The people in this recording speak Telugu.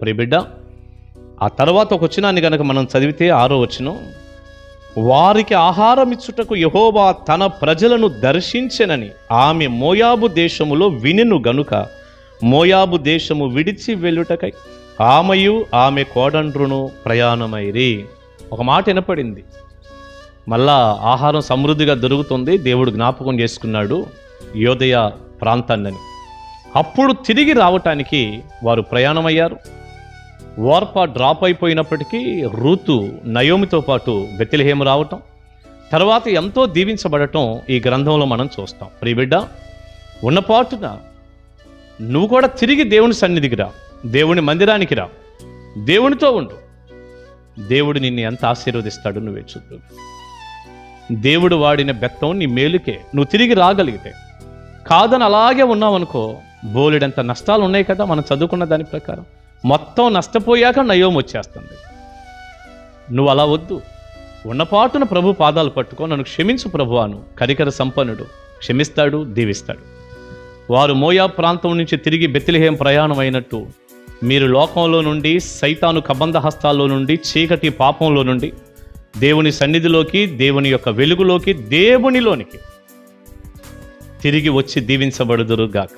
ప్రియబిడ్డ, ఆ తర్వాత ఒక వచనాన్ని గనక మనం చదివితే 6వ వచనం, వారికి ఆహారం ఇచ్చుటకు యెహోవా తన ప్రజలను దర్శించెనని ఆమె మోయాబు దేశములో వినెను గనుక మోయాబు దేశము విడిచి వెళ్ళుటకై ఆమెయు ఆమె కోడండ్రును ప్రయాణమైరి. ఒక మాట వినపడింది, మళ్ళా ఆహారం సమృద్ధిగా దొరుకుతుంది, దేవుడు జ్ఞాపకం చేసుకున్నాడు యోదయ ప్రాంతాన్ని. అప్పుడు తిరిగి రావటానికి వారు ప్రయాణమయ్యారు. ఓర్ప డ్రాప్ అయిపోయినప్పటికీ రూతు నయోమితో పాటు బెత్లెహేము రావటం, తర్వాత ఎంతో దీవించబడటం ఈ గ్రంథంలో మనం చూస్తాం. ప్రియబిడ్డ, ఉన్నపాటున నువ్వు కూడా తిరిగి దేవుని సన్నిధికి రా, దేవుని మందిరానికి రా, దేవునితో ఉండు. దేవుడు నిన్ను ఎంత ఆశీర్వదిస్తాడు నువ్వే చూద్దు. దేవుడు వాడిన బెత్తం నీ మేలుకే. నువ్వు తిరిగి రాగలిగితే, కాదని అలాగే ఉన్నావనుకో, బోలెడంత నష్టాలు ఉన్నాయి కదా మనం చదువుకున్న దాని ప్రకారం. మొత్తం నష్టపోయాక నయోము వచ్చేస్తుంది. నువ్వు అలా వద్దు. ఉన్నపాటున ప్రభు పాదాలు పట్టుకో, నన్ను క్షమించు ప్రభు అను. కనికర సంపన్నుడు, క్షమిస్తాడు, దీవిస్తాడు. వారు మోయాబు ప్రాంతం నుంచి తిరిగి బెత్లెహేము ప్రయాణం అయినట్టు మీరు లోకంలో నుండి, సైతాను కబంధ హస్తాల్లో నుండి, చీకటి పాపంలో నుండి దేవుని సన్నిధిలోకి, దేవుని యొక్క వెలుగులోకి, దేవునిలోనికి తిరిగి వచ్చి దీవించబడుదురుగాక.